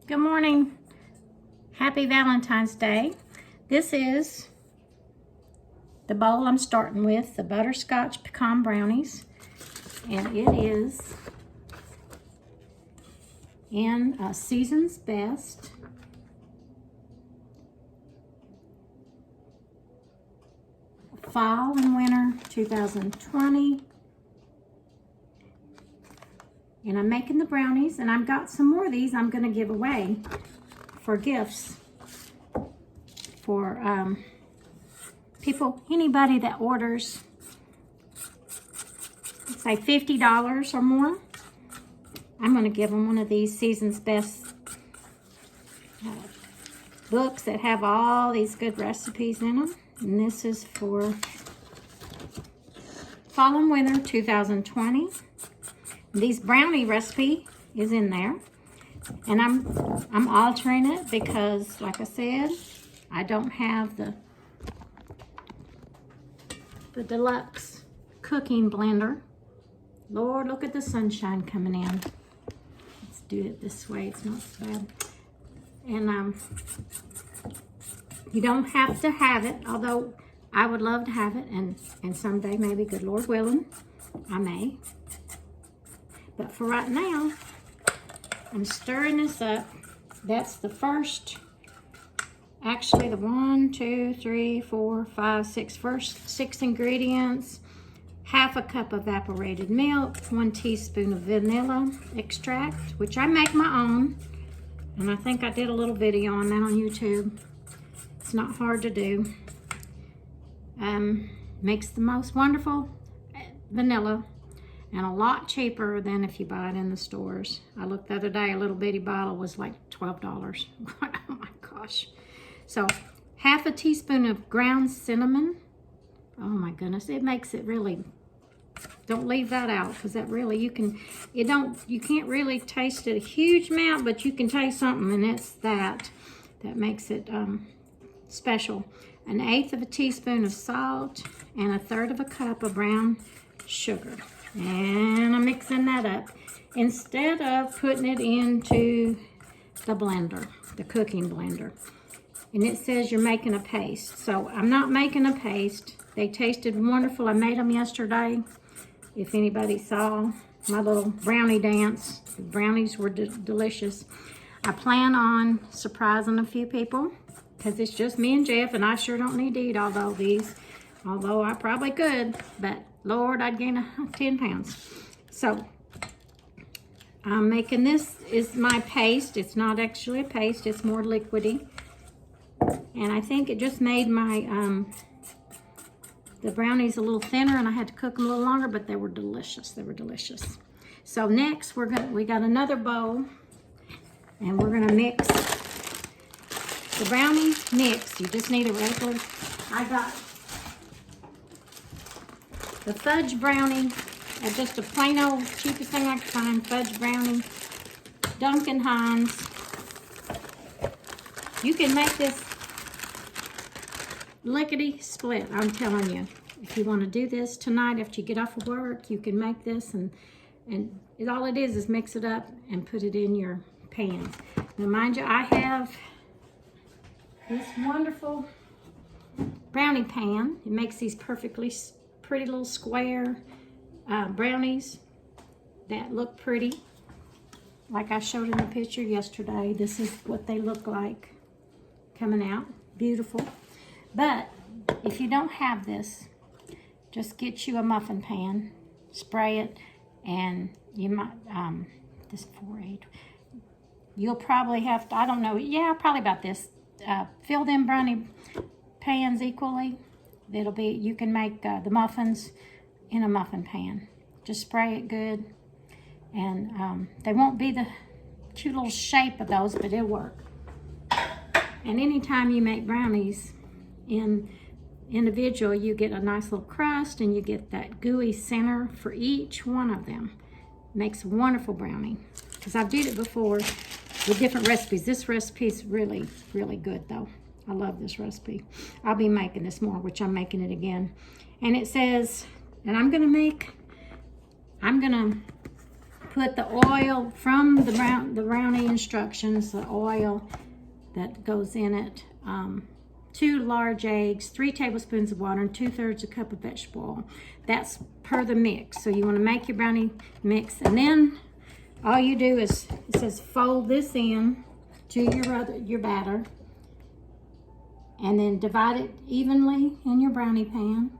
Good morning. Happy Valentine's Day. This is the bowl I'm starting with, the butterscotch pecan brownies. And it is in Season's Best. Fall and Winter 2020. And I'm making the brownies, and I've got some more of these I'm going to give away for gifts for people, anybody that orders, say $50 or more. I'm going to give them one of these Season's Best books that have all these good recipes in them. And this is for Fall and Winter 2020. These brownie recipe is in there, and I'm altering it because, like I said, I don't have the deluxe cooking blender. Lord, look at the sunshine coming in. Let's do it this way. It's not so bad. And you don't have to have it, although I would love to have it, and someday, maybe, good Lord willing, I may. But for right now, I'm stirring this up. That's the first, actually the 1, 2, 3, 4, 5, 6, first 6 ingredients. Half a cup of evaporated milk, 1 teaspoon of vanilla extract, which I make my own. And I think I did a little video on that on YouTube. It's not hard to do. Makes the most wonderful vanilla. And a lot cheaper than if you buy it in the stores. I looked the other day, a little bitty bottle was like $12. Oh my gosh. So, half a teaspoon of ground cinnamon. Oh my goodness, it makes it really, don't leave that out, because that really, you can't really taste it a huge amount, but you can taste something, and it's that makes it special. 1/8 of a teaspoon of salt, and 1/3 of a cup of brown sugar. And I'm mixing that up instead of putting it into the blender, the cooking blender. And it says you're making a paste. So I'm not making a paste. They tasted wonderful. I made them yesterday. If anybody saw my little brownie dance, the brownies were delicious. I plan on surprising a few people because it's just me and Jeff, and I sure don't need to eat all of these, although I probably could, but Lord, I'd gain 10 pounds. So, I'm making this is my paste. It's not actually a paste. It's more liquidy. And I think it just made my, the brownies a little thinner, and I had to cook them a little longer, but they were delicious. They were delicious. So next, we got another bowl, and we're gonna mix the brownie mix. You just need a regular, I got the fudge brownie, just a plain old cheapest thing I could find, fudge brownie, Duncan Hines. You can make this lickety split, I'm telling you. If you want to do this tonight after you get off of work, you can make this, and all it is mix it up and put it in your pan. Now mind you, I have this wonderful brownie pan. It makes these perfectly pretty little square brownies that look pretty. Like I showed in the picture yesterday, this is what they look like coming out. Beautiful. But if you don't have this, just get you a muffin pan, spray it, and you might, this 4/8, you'll probably have to, I don't know, yeah, probably about this. Fill them brownie pans equally. It'll be, you can make the muffins in a muffin pan. Just spray it good, and they won't be the cute little shape of those, but it'll work. And anytime you make brownies in individual, you get a nice little crust, and you get that gooey center for each one of them. Makes a wonderful brownie, because I've did it before with different recipes. This recipe is really, really good though. I love this recipe. I'll be making this more, which I'm making it again. And it says, and I'm gonna put the oil from the brownie instructions, the oil that goes in it, 2 large eggs, 3 tablespoons of water, and 2/3 a cup of vegetable oil. That's per the mix. So you want to make your brownie mix, and then all you do is, it says fold this in to your batter, and then divide it evenly in your brownie pan.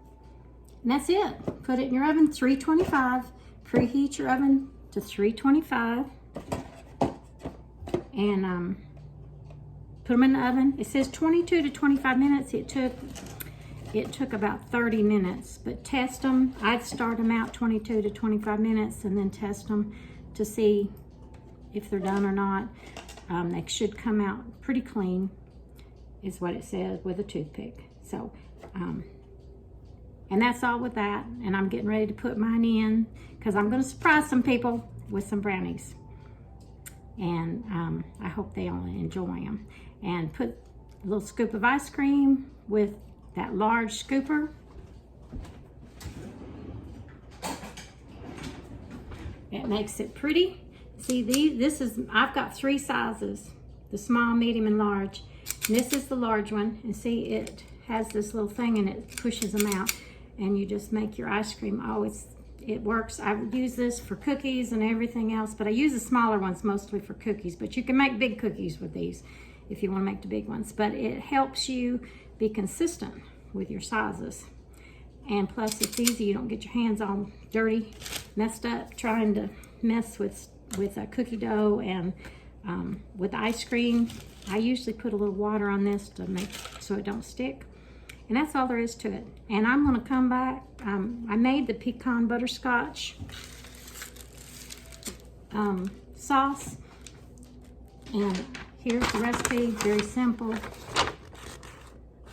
And that's it. Put it in your oven, 325. Preheat your oven to 325. And put them in the oven. It says 22 to 25 minutes. It took about 30 minutes, but test them. I'd start them out 22 to 25 minutes and then test them to see if they're done or not. They should come out pretty clean, is what it says, with a toothpick. So, and that's all with that. And I'm getting ready to put mine in because I'm going to surprise some people with some brownies. And I hope they all enjoy them. And put a little scoop of ice cream with that large scooper. It makes it pretty. See, I've got 3 sizes, the small, medium, and large. And this is the large one. And see, it has this little thing and it pushes them out. And you just make your ice cream. Oh, it works. I use this for cookies and everything else, but I use the smaller ones mostly for cookies. But you can make big cookies with these if you want to make the big ones. But it helps you be consistent with your sizes. And plus, it's easy. You don't get your hands all dirty, messed up, trying to mess with a cookie dough. And with ice cream, I usually put a little water on this to make so it don't stick. And that's all there is to it. And I'm going to come back. I made the pecan butterscotch sauce. And here's the recipe. Very simple. I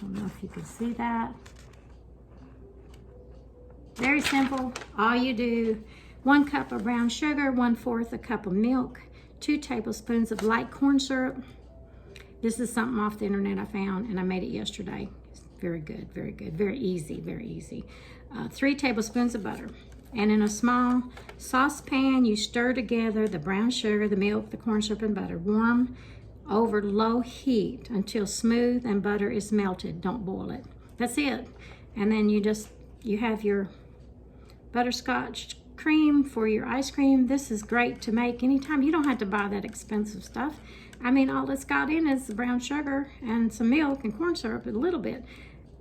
don't know if you can see that. Very simple. All you do, 1 cup of brown sugar, 1/4 a cup of milk, 2 tablespoons of light corn syrup. This is something off the internet I found, and I made it yesterday. It's very good, very good. Very easy, very easy. 3 tablespoons of butter. And in a small saucepan, you stir together the brown sugar, the milk, the corn syrup, and butter. Warm over low heat until smooth and butter is melted. Don't boil it. That's it. And then you have your butterscotch cream for your ice cream. This is great to make anytime. You don't have to buy that expensive stuff. I mean, all it's got in is the brown sugar and some milk and corn syrup, a little bit.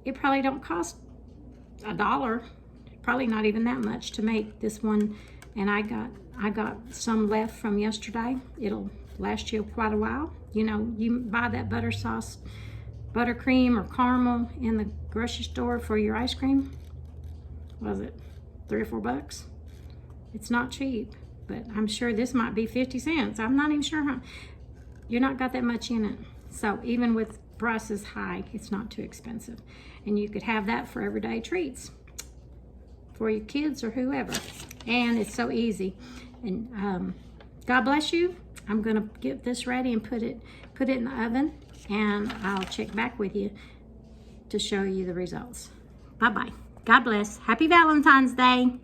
It probably don't cost $1. Probably not even that much to make this one. And I got some left from yesterday. It'll last you quite a while. You know, you buy that buttercream or caramel in the grocery store for your ice cream. Was it $3 or $4? It's not cheap, but I'm sure this might be 50 cents. I'm not even sure how. You're not got that much in it. So even with prices high, it's not too expensive. And you could have that for everyday treats for your kids or whoever. And it's so easy. And God bless you. I'm gonna get this ready and put it in the oven, and I'll check back with you to show you the results. Bye-bye. God bless. Happy Valentine's Day.